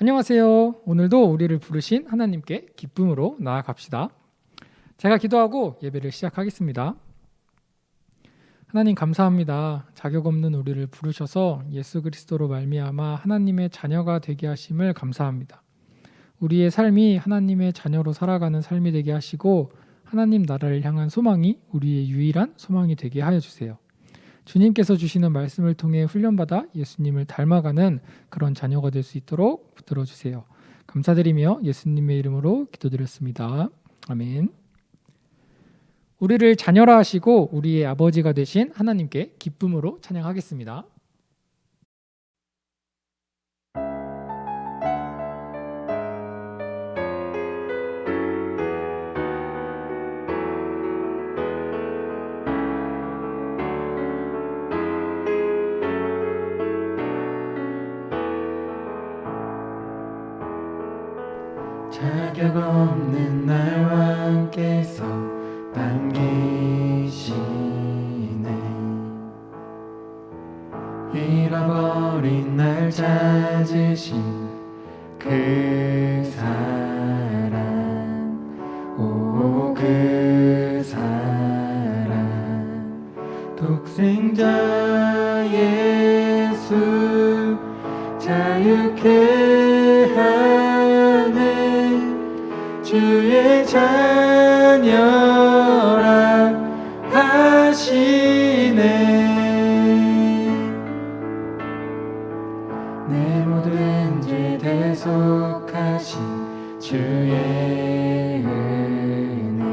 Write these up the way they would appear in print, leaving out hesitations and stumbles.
안녕하세요. 오늘도 우리를 부르신 하나님께 기쁨으로 나아갑시다. 제가 기도하고 예배를 시작하겠습니다. 하나님 감사합니다. 자격 없는 우리를 부르셔서 예수 그리스도로 말미암아 하나님의 자녀가 되게 하심을 감사합니다. 우리의 삶이 하나님의 자녀로 살아가는 삶이 되게 하시고 하나님 나라를 향한 소망이 우리의 유일한 소망이 되게 하여 주세요. 주님께서 주시는 말씀을 통해 훈련받아 예수님을 닮아가는 그런 자녀가 될 수 있도록 붙들어 주세요. 감사드리며 예수님의 이름으로 기도드렸습니다. 아멘. 우리를 자녀라 하시고 우리의 아버지가 되신 하나님께 기쁨으로 찬양하겠습니다. 자격 없는 나와 함께서 반기시네. 잃어버린 날 찾으신 그 사랑, 오 그 사랑. 독생자 예수 자유케 하네. 주의 자녀라 하시네. 내 모든 죄 대속하신 주의 은혜.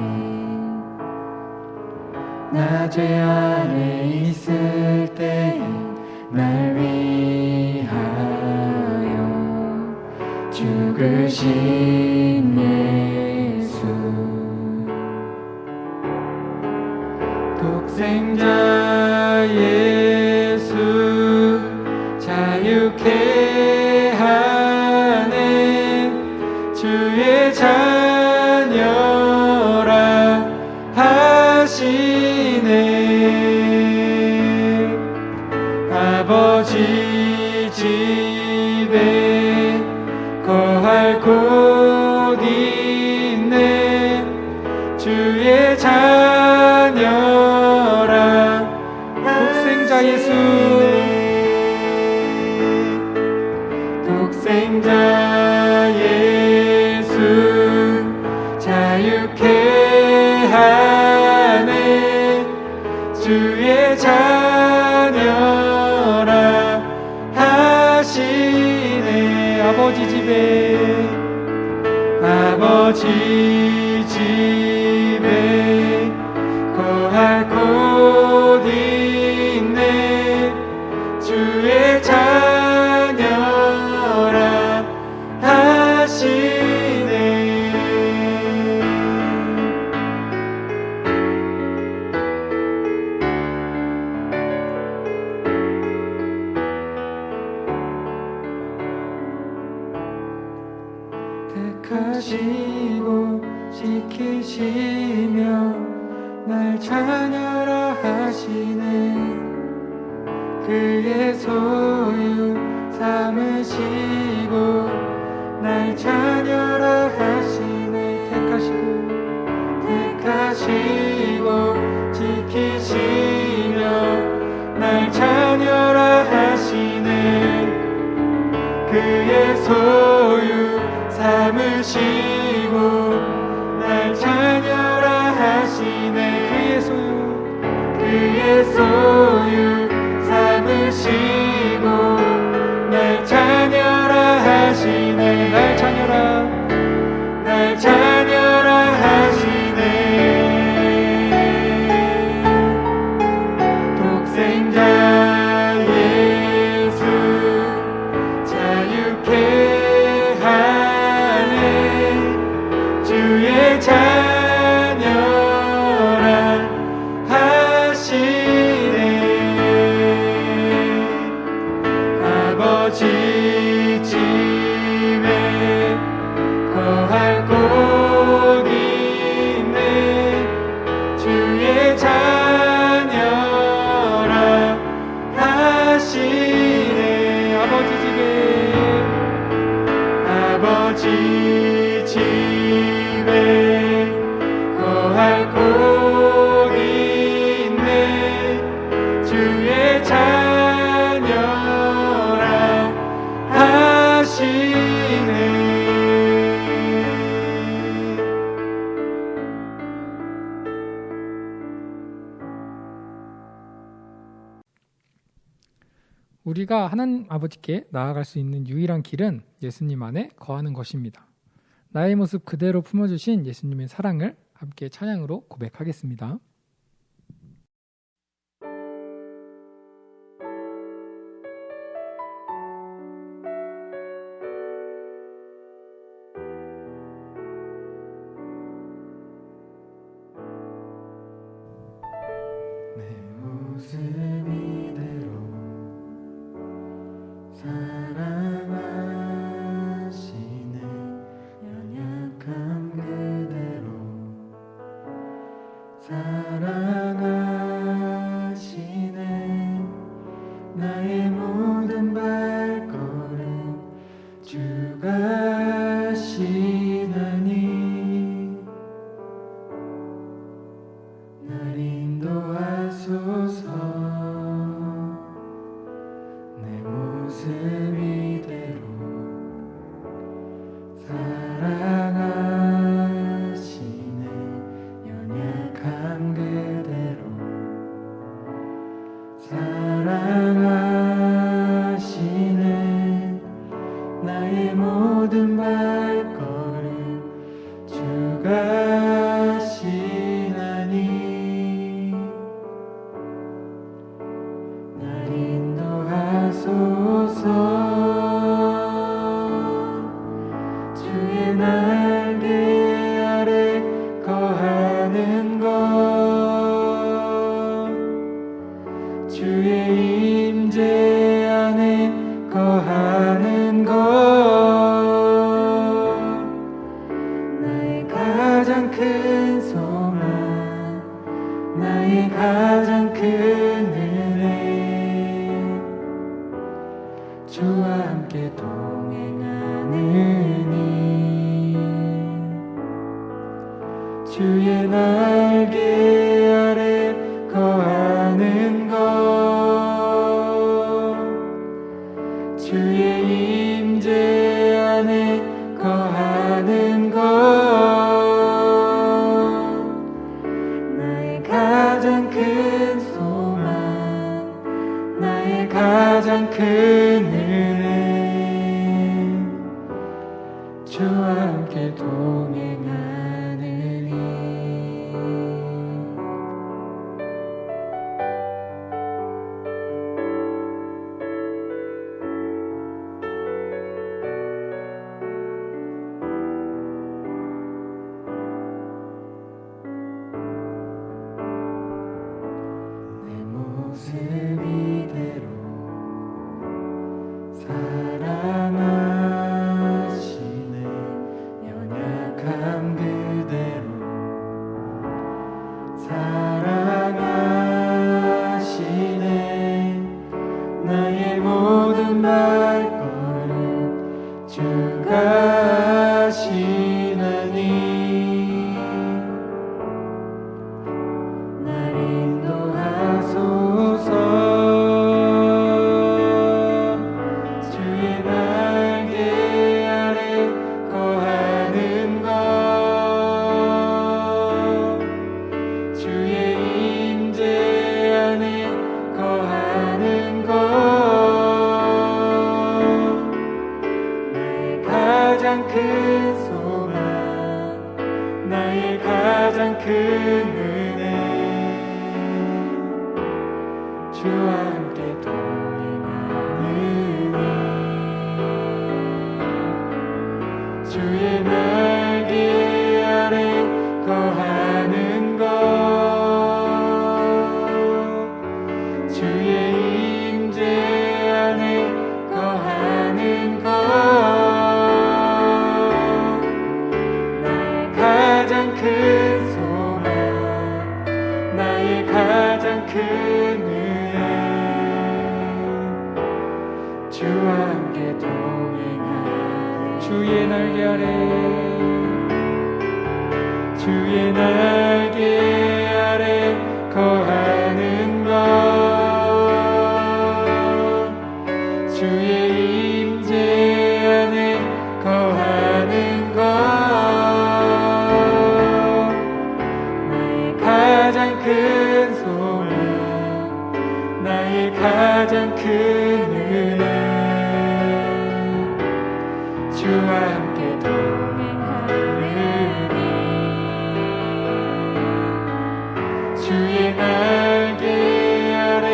나 죄 안에 있을 때에 날 위하여 죽으신 예수. 독생자 예수 자유케 하네. 주의 자녀라 하시네. 아버지 집에 거할 곳 있네. 주의 자녀라 독생자 예수. 독생자 예수 자유케 하네. 주의 자녀라 하시네. 아버지 집에 아버지 집에 거할 곳 있네. 주의 자녀라 하시네. 택하시고 지키시며 날 자녀라 하시네. 그의 소유 삼으시고 날 자녀라 하시네. 택하시고 지키시며 날 자녀라 하시네. 그의 소유 삼으시고 날 자녀라 하시네. 그의 소유 삼으시고 날 자녀라 하시네. 날 자녀라 하시네. 독생자 예수 자유케 하네. 주의 자녀라 하시네. 아버지 집에 거할 곳 있네 주의 자녀라 하시네. 우리가 하나님 아버지께 나아갈 수 있는 유일한 길은 예수님 안에 거하는 것입니다. 나의 모습 그대로 품어주신 예수님의 사랑을 함께 찬양으로 고백하겠습니다. 내 모습 이대로 사랑하시네 연약함 그대로 사랑하시네 나의 모든 발걸음 주가 시나니 날 인도하소서 내 모습 이대로 사랑하시네 연약함 그대로 사랑하시네 나의 모든 발걸음 주가 시나니 날 인도하소서 주의 날개 아래 거하는 것 주의 임재 안에 거하는 것 나의 가장 큰 소망 나의 가장 큰 은혜 주와 함께 동행하느니 주의 날개 아래 거하는 것 주의 임재 안에 거하는 것 나의 가장 큰 소망 나의 가장 큰 은혜 주와 함께 동행하느니 내 모습 이대로 사랑하시네 연약함 그대로 사랑하시네 나의 모든 발걸음 주가 시나니 날 인도하소서 주의 날개 아래 거하는 것 주의 임재 안에 거하는 것 나의 가장 큰 소망 나의 가장 큰 은혜 주와 함께 동행하느니 주의 날개 아래 거하는 것 주의 임재 안에 거하는 것 나의 가장 큰 소망 주의 날개 아래 주의 날개 아래 거하는 것 주의 임재 안에 거하는 것 나의 가장 큰 소망 나의 가장 큰 은혜 주와 함께 동행하느니 주의 날개 아래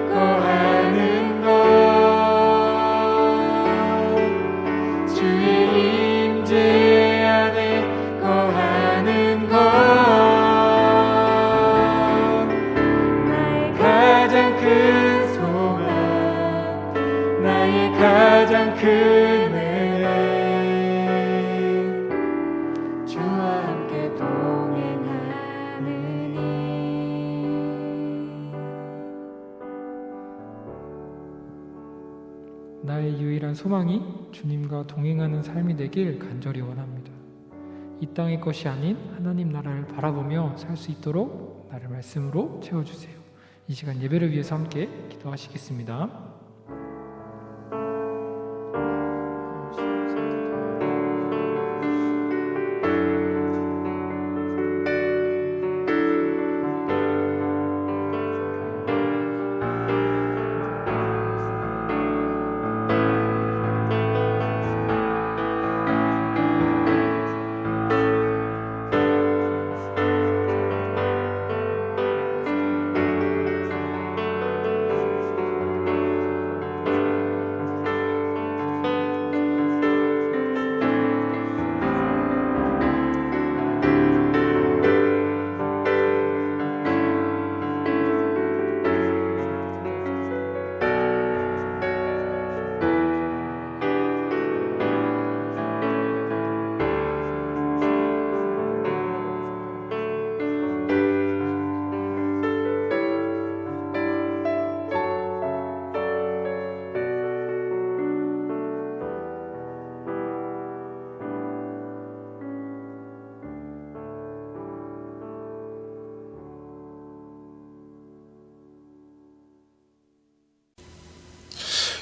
거하는 것 주의 임재 안에 거하는 것 나의 가장 큰 소망 나의 가장 큰 은혜 주와 함께 동행하느니 나의 유일한 소망이 주님과 동행하는 삶이 되길 간절히 원합니다. 이 땅의 것이 아닌 하나님 나라를 바라보며 살 수 있도록 나를 말씀으로 채워주세요. 이 시간 예배를 위해서 함께 기도하시겠습니다.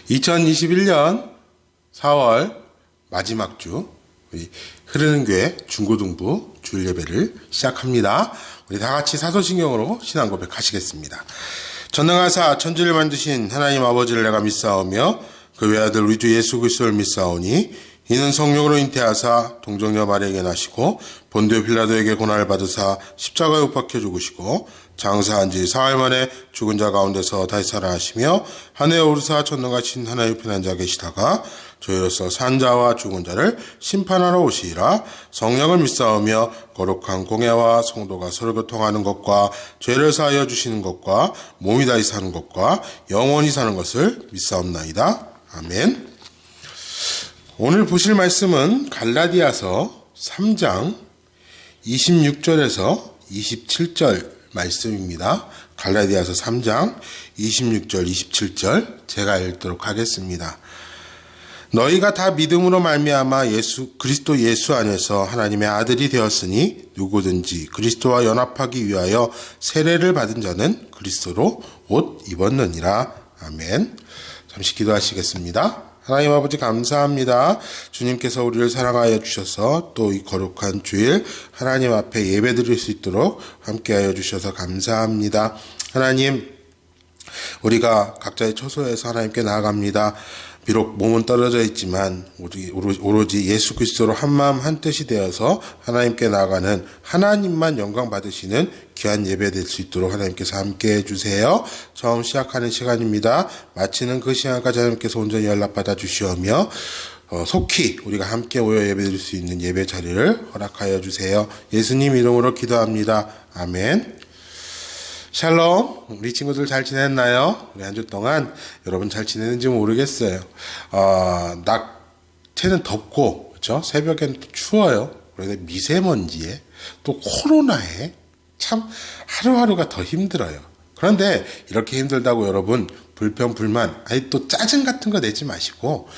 (2021년 4월) 마지막 주 우리 흐르는 교회 중고등부 주일 예배를 시작합니다. 우리 다 같이 사도신경으로 신앙 고백하시겠습니다. 전능하사 천지를 만드신 하나님 아버지를 내가 믿사오며 그 외아들 우리 주 예수 그리스도를 믿사오니 이는 성령으로 잉태하사 동정녀 마리아에게 나시고 본디오 빌라도에게 고난을 받으사 십자가에 못 박혀 죽으시고 장사한 지 사흘 만에 죽은 자 가운데서 다시 살아나시며 하늘에 오르사 전능하신 하나님 편한 자 계시다가 저희로서 산 자와 죽은 자를 심판하러 오시리라. 성령을 믿사오며 거룩한 공예와 성도가 서로 교통하는 것과 죄를 사하여 주시는 것과 몸이 다시 사는 것과 영원히 사는 것을 믿사옵나이다. 아멘. 오늘 보실 말씀은 갈라디아서 3장 26절에서 27절 말씀입니다. 갈라디아서 3장 26절 27절 제가 읽도록 하겠습니다. 너희가 다 믿음으로 말미암아 그리스도 예수 안에서 하나님의 아들이 되었으니 누구든지 그리스도와 연합하기 위하여 세례를 받은 자는 그리스도로 옷 입었느니라. 아멘. 잠시 기도하시겠습니다. 하나님 아버지 감사합니다. 주님께서 우리를 사랑하여 주셔서 또 이 거룩한 주일 하나님 앞에 예배드릴 수 있도록 함께하여 주셔서 감사합니다. 하나님, 우리가 각자의 처소에서 하나님께 나아갑니다. 비록 몸은 떨어져 있지만 오로지 예수 그리스도로 한마음 한뜻이 되어서 하나님께 나아가는 하나님만 영광 받으시는 귀한 예배 될 수 있도록 하나님께서 함께해 주세요. 처음 시작하는 시간입니다. 마치는 그 시간까지 하나님께서 온전히 연락받아 주시오며 속히 우리가 함께 모여 예배드릴 수 있는 예배 자리를 허락하여 주세요. 예수님 이름으로 기도합니다. 아멘. 샬롬. 우리 친구들 잘 지냈나요? 우리 한 주 동안 여러분 잘 지내는지 모르겠어요. 낮에는 덥고, 그렇죠? 새벽에는 또 추워요. 그런데 미세먼지에 또 코로나에 참 하루하루가 더 힘들어요. 그런데 이렇게 힘들다고 여러분 불평, 불만, 아니 또 짜증 같은 거 내지 마시고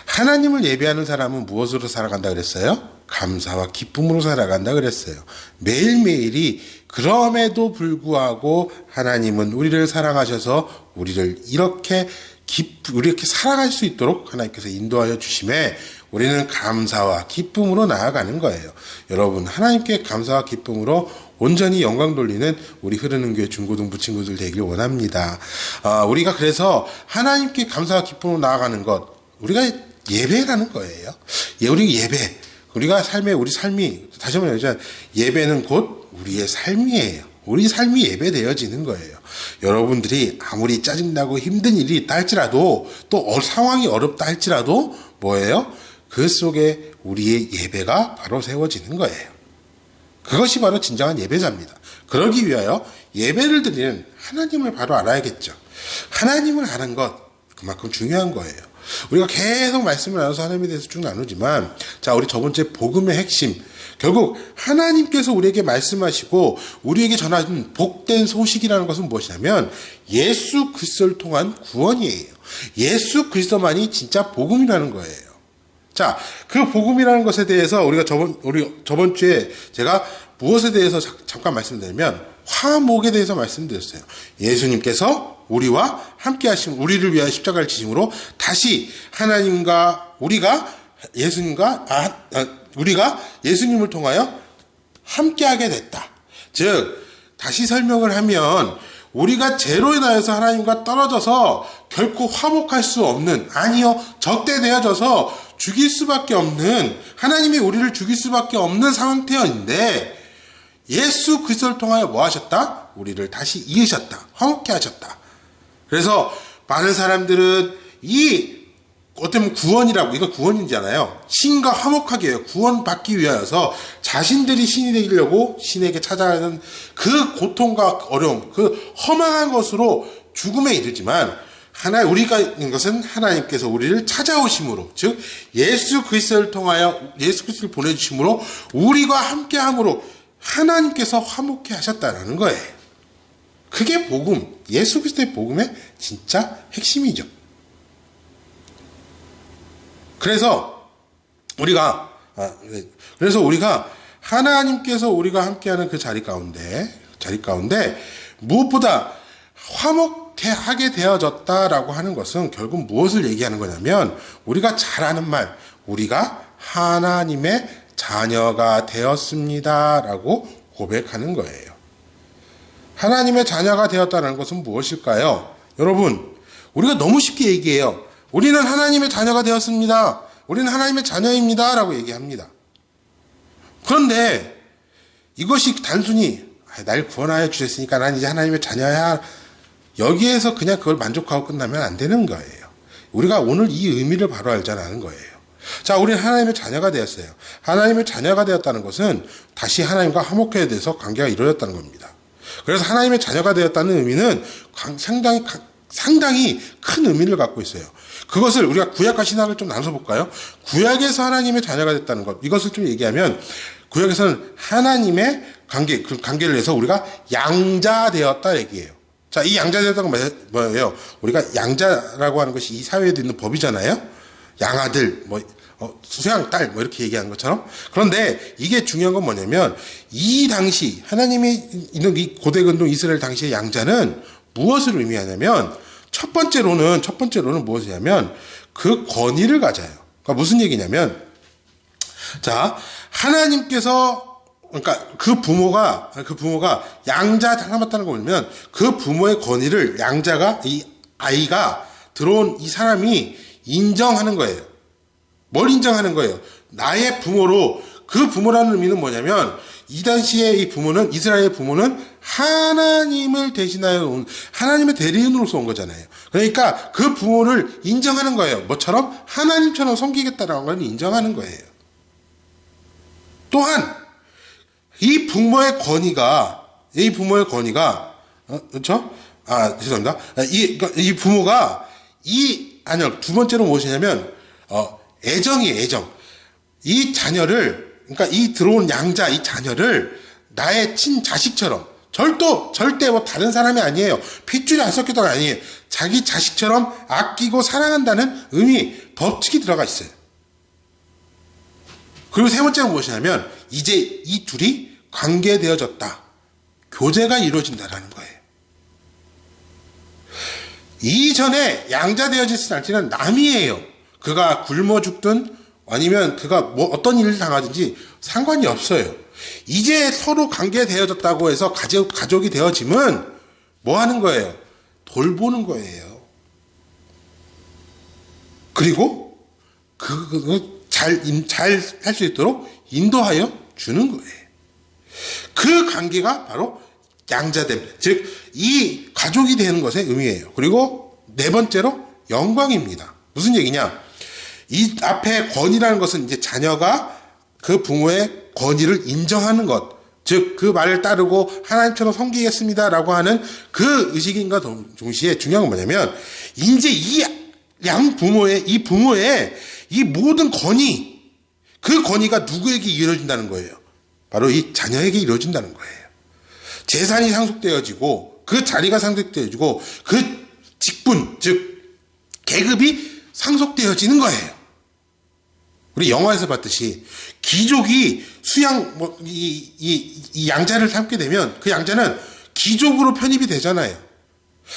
하나님을 예배하는 사람은 무엇으로 살아간다 그랬어요? 감사와 기쁨으로 살아간다 그랬어요. 매일매일이 그럼에도 불구하고 하나님은 우리를 사랑하셔서 우리를 이렇게 살아갈 수 있도록 하나님께서 인도하여 주심에 우리는 감사와 기쁨으로 나아가는 거예요. 여러분, 하나님께 감사와 기쁨으로 온전히 영광 돌리는 우리 흐르는 교회 중고등부 친구들 되길 원합니다. 우리가 그래서 하나님께 감사와 기쁨으로 나아가는 것, 우리가 예배라는 거예요. 우리 예배, 우리 삶이 다시 한번 얘기하자면 예배는 곧 우리의 삶이에요. 우리 삶이 예배되어지는 거예요. 여러분들이 아무리 짜증나고 힘든 일이 있다 할지라도 또 상황이 어렵다 할지라도 뭐예요? 그 속에 우리의 예배가 바로 세워지는 거예요. 그것이 바로 진정한 예배자입니다. 그러기 위하여 예배를 드리는 하나님을 바로 알아야겠죠. 하나님을 아는 것 그만큼 중요한 거예요. 우리가 계속 말씀을 나눠서 하나님에 대해서 쭉 나누지만 자, 우리 저번째 복음의 핵심 결국 하나님께서 우리에게 말씀하시고 우리에게 전하신 복된 소식이라는 것은 무엇이냐면 예수 그리스도를 통한 구원이에요. 예수 그리스도만이 진짜 복음이라는 거예요. 자, 그 복음이라는 것에 대해서 우리 저번 주에 제가 무엇에 대해서 잠깐 말씀드리면 화목에 대해서 말씀드렸어요. 예수님께서 우리와 함께 하심, 우리를 위하여 십자가를 지심으로 다시 우리가 예수님을 통하여 함께하게 됐다. 즉, 다시 설명을 하면 우리가 죄로 인하여서 하나님과 떨어져서 결코 화목할 수 없는, 아니요, 적대되어져서 죽일 수밖에 없는, 하나님이 우리를 죽일 수밖에 없는 상태였는데 예수 그리스도를 통하여 뭐 하셨다? 우리를 다시 이으셨다. 화목케 하셨다. 그래서 많은 사람들은 어쩌면 구원이라고, 이거 구원이잖아요. 신과 화목하게 해요. 구원받기 위하여서 자신들이 신이 되려고 신에게 찾아가는 그 고통과 어려움, 그 허망한 것으로 죽음에 이르지만 우리가 있는 것은 하나님께서 우리를 찾아오심으로, 즉 예수 그리스도를 통하여 예수 그리스도를 보내주심으로 우리와 함께함으로 하나님께서 화목케 하셨다라는 거예요. 그게 복음, 예수 그리스도의 복음의 진짜 핵심이죠. 그래서 우리가 하나님께서 우리가 함께하는 그 자리 가운데 무엇보다 화목케 하게 되어졌다라고 하는 것은 결국 무엇을 얘기하는 거냐면 우리가 잘 아는 말, 우리가 하나님의 자녀가 되었습니다라고 고백하는 거예요. 하나님의 자녀가 되었다는 것은 무엇일까요? 여러분, 우리가 너무 쉽게 얘기해요. 우리는 하나님의 자녀가 되었습니다. 우리는 하나님의 자녀입니다. 라고 얘기합니다. 그런데 이것이 단순히 날 구원하여 주셨으니까 난 이제 하나님의 자녀야, 여기에서 그냥 그걸 만족하고 끝나면 안 되는 거예요. 우리가 오늘 이 의미를 바로 알자는 거예요. 자, 우리는 하나님의 자녀가 되었어요. 하나님의 자녀가 되었다는 것은 다시 하나님과 화목해야 돼서 관계가 이루어졌다는 겁니다. 그래서 하나님의 자녀가 되었다는 의미는 상당히 큰 의미를 갖고 있어요. 그것을 우리가 구약과 신약을 좀 나눠서 볼까요? 구약에서 하나님의 자녀가 됐다는 것, 이것을 좀 얘기하면 구약에서는 하나님의 그 관계를 해서 우리가 양자되었다 얘기해요. 자, 이 양자되었다는 건 뭐예요? 우리가 양자라고 하는 것이 이 사회에도 있는 법이잖아요. 양아들, 수양 딸, 이렇게 얘기하는 것처럼. 그런데 이게 중요한 건 뭐냐면 이 당시 하나님이 있는 이 고대 근동 이스라엘 당시의 양자는 무엇을 의미하냐면 첫 번째로는 무엇이냐면 그 권위를 가져요. 그러니까 무슨 얘기냐면, 자, 하나님께서, 그러니까 그 부모가 양자 닮았다는 거 보면 그 부모의 권위를 이 아이가 들어온 이 사람이 인정하는 거예요. 뭘 인정하는 거예요? 나의 부모로, 그 부모라는 의미는 뭐냐면 이 당시에 이스라엘의 부모는 하나님을 대신하여 온 하나님의 대리인으로서 온 거잖아요. 그러니까 그 부모를 인정하는 거예요. 뭐처럼? 하나님처럼 섬기겠다라는 걸 인정하는 거예요. 또한 이 부모의 권위가 그렇죠? 죄송합니다. 이 부모가 두 번째로 무엇이냐면 애정이에요. 애정. 이 자녀를, 그러니까 이 들어온 양자, 이 자녀를 나의 친자식처럼, 절대 뭐 다른 사람이 아니에요. 핏줄이 안 섞였다가 아니에요. 자기 자식처럼 아끼고 사랑한다는 의미, 법칙이 들어가 있어요. 그리고 세 번째는 무엇이냐면 이제 이 둘이 관계되어졌다. 교제가 이루어진다라는 거예요. 이전에 양자되어질 날짜는 남이에요. 그가 굶어 죽든 아니면 그가 뭐 어떤 일을 당하든지 상관이 없어요. 이제 서로 관계되어졌다고 해서 가족이 되어지면 뭐 하는 거예요? 돌보는 거예요. 그리고 잘 할 수 있도록 인도하여 주는 거예요. 그 관계가 바로 양자됨, 즉 이 가족이 되는 것의 의미예요. 그리고 네 번째로 영광입니다. 무슨 얘기냐? 이 앞에 권위라는 것은 이제 자녀가 그 부모의 권위를 인정하는 것, 즉 그 말을 따르고 하나님처럼 섬기겠습니다라고 하는 그 의식인가 동시에 중요한 건 뭐냐면 이제 이 부모의 이 모든 권위, 그 권위가 누구에게 이루어진다는 거예요? 바로 이 자녀에게 이루어진다는 거예요. 재산이 상속되어지고 그 자리가 상속되어지고 그 직분, 즉 계급이 상속되어지는 거예요. 우리 영화에서 봤듯이 귀족이 이 양자를 삼게 되면 그 양자는 귀족으로 편입이 되잖아요.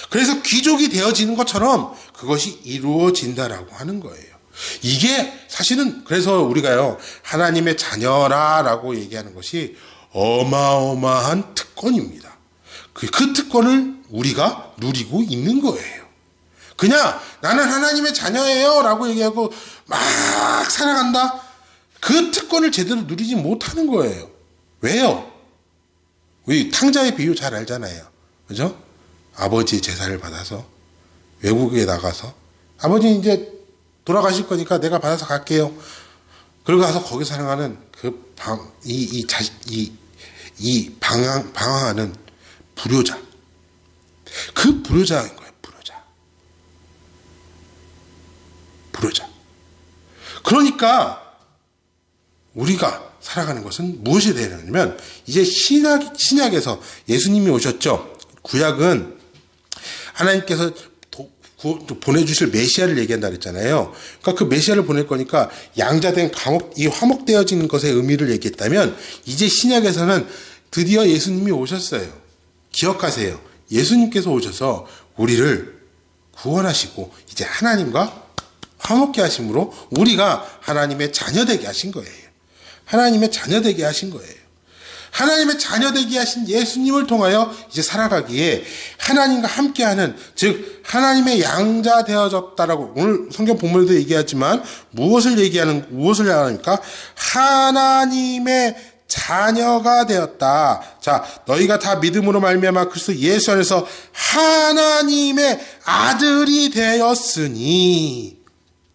그래서 귀족이 되어지는 것처럼 그것이 이루어진다라고 하는 거예요. 이게 사실은 그래서 우리가요 하나님의 자녀라라고 얘기하는 것이 어마어마한 특권입니다. 그 특권을 우리가 누리고 있는 거예요. 그냥 나는 하나님의 자녀예요 라고 얘기하고 막 살아간다? 그 특권을 제대로 누리지 못하는 거예요. 왜요? 우리 탕자의 비유 잘 알잖아요. 그죠? 아버지의 제사를 받아서 외국에 나가서 아버지 이제 돌아가실 거니까 내가 받아서 갈게요. 그러고 가서 거기 살아가는 방황하는 불효자. 그 불효자인 거예요. 불효자. 그러니까 우리가 살아가는 것은 무엇이 되냐면 이제 신약에서 예수님이 오셨죠. 구약은 하나님께서 보내주실 메시아를 얘기한다 그랬잖아요. 그러니까 그 메시아를 보낼 거니까 양자된 이 화목되어진 것의 의미를 얘기했다면 이제 신약에서는 드디어 예수님이 오셨어요. 기억하세요. 예수님께서 오셔서 우리를 구원하시고 이제 하나님과 화목케 하심으로 우리가 하나님의 자녀되게 하신 거예요. 하나님의 자녀되게 하신 거예요. 하나님의 자녀되게 하신 예수님을 통하여 이제 살아가기에 하나님과 함께하는, 즉 하나님의 양자 되어졌다라고 오늘 성경 본문에도 얘기하지만 무엇을 하니까 하나님의 자녀가 되었다. 자, 너희가 다 믿음으로 말미암아 그리스도 예수 안에서 하나님의 아들이 되었으니,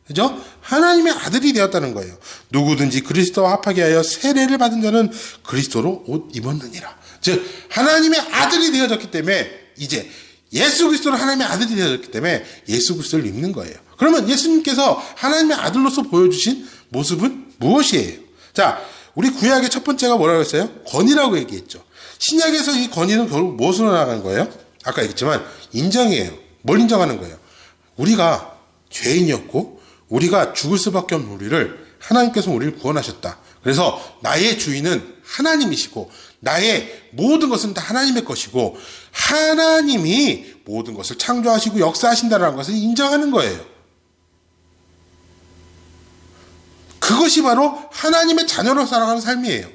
그죠? 하나님의 아들이 되었다는 거예요. 누구든지 그리스도와 합하게 하여 세례를 받은 자는 그리스도로 옷 입었느니라. 즉 하나님의 아들이 되어졌기 때문에 이제 예수 그리스도로 하나님의 아들이 되어졌기 때문에 예수 그리스도를 입는 거예요. 그러면 예수님께서 하나님의 아들로서 보여주신 모습은 무엇이에요? 자, 우리 구약의 첫 번째가 뭐라고 했어요? 권위라고 얘기했죠. 신약에서 이 권위는 결국 무엇으로 나가는 거예요? 아까 얘기했지만 인정이에요. 뭘 인정하는 거예요? 우리가 죄인이었고 우리가 죽을 수밖에 없는 우리를 하나님께서 우리를 구원하셨다. 그래서 나의 주인은 하나님이시고 나의 모든 것은 다 하나님의 것이고 하나님이 모든 것을 창조하시고 역사하신다는 것을 인정하는 거예요. 그것이 바로 하나님의 자녀로 살아가는 삶이에요.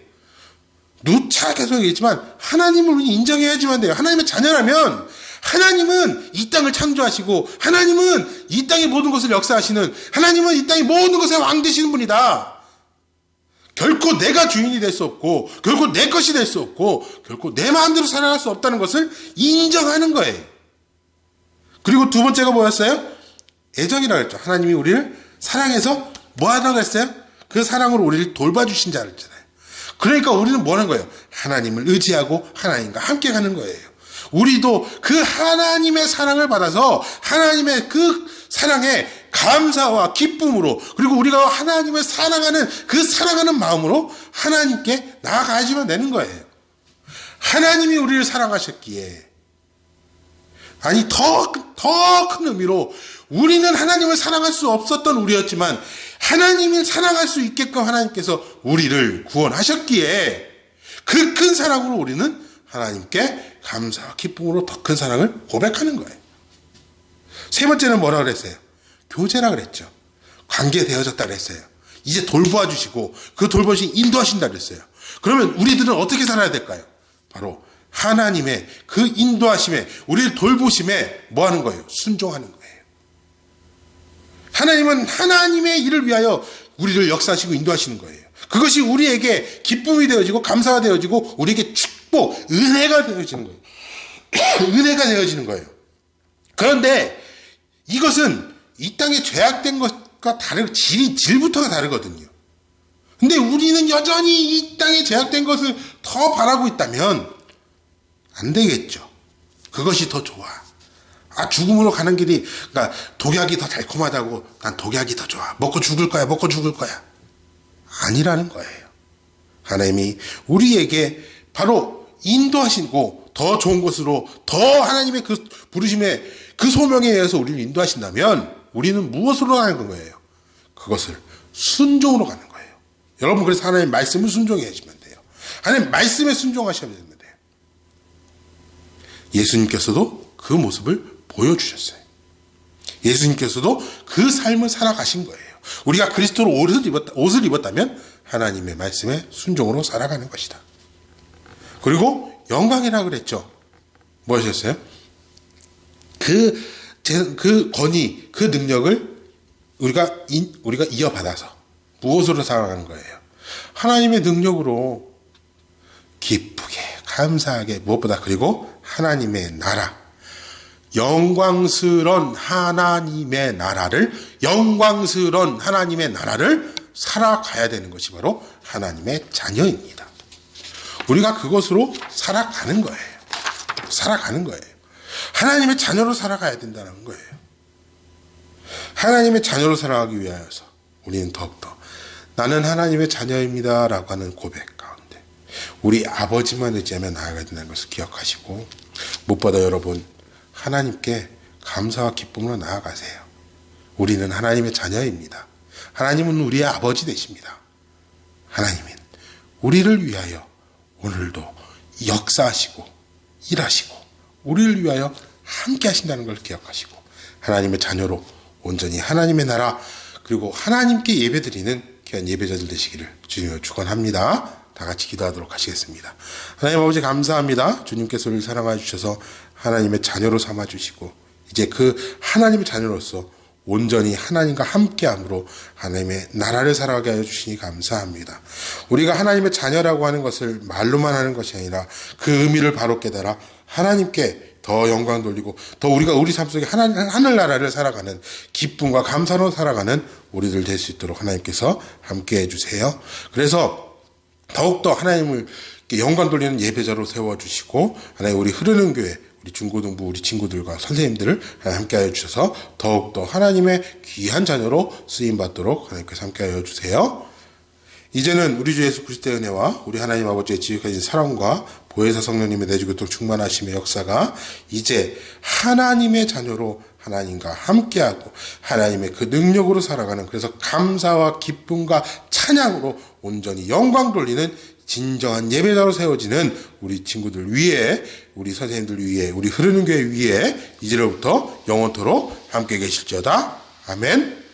누차 계속 얘기했지만 하나님을 인정해야지만 돼요. 하나님의 자녀라면 하나님은 이 땅을 창조하시고 하나님은 이 땅의 모든 것을 역사하시는, 하나님은 이 땅의 모든 것의 왕 되시는 분이다. 결코 내가 주인이 될 수 없고 결코 내 것이 될 수 없고 결코 내 마음대로 살아갈 수 없다는 것을 인정하는 거예요. 그리고 두 번째가 뭐였어요? 애정이라고 했죠. 하나님이 우리를 사랑해서 뭐 하라고 했어요? 그 사랑으로 우리를 돌봐주신 자를 했잖아요. 그러니까 우리는 뭐 하는 거예요? 하나님을 의지하고 하나님과 함께 가는 거예요. 우리도 그 하나님의 사랑을 받아서 하나님의 그 사랑에 감사와 기쁨으로, 그리고 우리가 하나님을 사랑하는 그 사랑하는 마음으로 하나님께 나아가야지만 되는 거예요. 하나님이 우리를 사랑하셨기에, 아니 더 큰 의미로 우리는 하나님을 사랑할 수 없었던 우리였지만 하나님을 사랑할 수 있게끔 하나님께서 우리를 구원하셨기에 그 큰 사랑으로 우리는 하나님께 감사와 기쁨으로 더 큰 사랑을 고백하는 거예요. 세 번째는 뭐라 그랬어요? 교제라 그랬죠. 관계되어졌다 그랬어요. 이제 돌보아 주시고 그 돌보시 인도하신다 그랬어요. 그러면 우리들은 어떻게 살아야 될까요? 바로 하나님의 그 인도하심에, 우리를 돌보심에 뭐 하는 거예요? 순종하는 거예요. 하나님은 하나님의 일을 위하여 우리를 역사하시고 인도하시는 거예요. 그것이 우리에게 기쁨이 되어지고 감사가 되어지고 우리에게 축복, 은혜가 되어지는 거예요. 은혜가 되어지는 거예요. 그런데 이것은 이 땅에 죄악된 것과 다르고 질부터가 다르거든요. 근데 우리는 여전히 이 땅에 죄악된 것을 더 바라고 있다면 안 되겠죠. 그것이 더 좋아. 죽음으로 가는 길이, 그러니까 독약이 더 달콤하다고 난 독약이 더 좋아. 먹고 죽을 거야. 아니라는 거예요. 하나님이 우리에게 바로 인도하시고 더 좋은 곳으로, 더 하나님의 그 부르심에, 그 소명에 의해서 우리를 인도하신다면 우리는 무엇으로 가는 거예요? 그것을 순종으로 가는 거예요. 여러분, 그래서 하나님 말씀을 순종해 하시면 돼요. 하나님 말씀에 순종하셔야 되는 거예요. 예수님께서도 그 모습을 보여주셨어요. 예수님께서도 그 삶을 살아가신 거예요. 우리가 그리스도로 옷을 입었다면 하나님의 말씀에 순종으로 살아가는 것이다. 그리고 영광이라 그랬죠. 뭐였어요? 그 권위, 그 능력을 우리가 이어받아서 무엇으로 살아가는 거예요? 하나님의 능력으로 기쁘게, 감사하게, 무엇보다 그리고 하나님의 나라, 영광스러운 하나님의 나라를 살아가야 되는 것이 바로 하나님의 자녀입니다. 우리가 그것으로 살아가는 거예요. 하나님의 자녀로 살아가야 된다는 거예요. 하나님의 자녀로 살아가기 위하여서 우리는 더욱더 나는 하나님의 자녀입니다 라고 하는 고백 가운데 우리 아버지만 의지하며 나아가야 된다는 것을 기억하시고, 무엇보다 여러분, 하나님께 감사와 기쁨으로 나아가세요. 우리는 하나님의 자녀입니다. 하나님은 우리의 아버지 되십니다. 하나님은 우리를 위하여 오늘도 역사하시고 일하시고 우리를 위하여 함께 하신다는 걸 기억하시고, 하나님의 자녀로 온전히 하나님의 나라, 그리고 하나님께 예배드리는 귀한 예배자들 되시기를 주님으로 축원합니다. 다 같이 기도하도록 하시겠습니다. 하나님 아버지, 감사합니다. 주님께서 우리를 사랑해 주셔서 하나님의 자녀로 삼아 주시고, 이제 그 하나님의 자녀로서 온전히 하나님과 함께함으로 하나님의 나라를 살아가게 하여 주시니 감사합니다. 우리가 하나님의 자녀라고 하는 것을 말로만 하는 것이 아니라 그 의미를 바로 깨달아 하나님께 더 영광 돌리고, 더 우리가 우리 삶 속에 하늘나라를 살아가는, 기쁨과 감사로 살아가는 우리들 될 수 있도록 하나님께서 함께해 주세요. 그래서 더욱더 하나님을 영광 돌리는 예배자로 세워주시고, 하나님 우리 흐르는 교회, 우리 중고등부 우리 친구들과 선생님들을 함께하여 주셔서 더욱더 하나님의 귀한 자녀로 쓰임받도록 하나님께서 함께하여 주세요. 이제는 우리 주 예수 그리스도의 은혜와 우리 하나님 아버지의 지극하신 사랑과 보혜사 성령님의 내주교통 충만하심의 역사가 이제 하나님의 자녀로 하나님과 함께하고 하나님의 그 능력으로 살아가는, 그래서 감사와 기쁨과 찬양으로 온전히 영광 돌리는 진정한 예배자로 세워지는 우리 친구들 위에, 우리 선생님들 위에, 우리 흐르는 교회 위에 이제로부터 영원토록 함께 계실지어다. 아멘.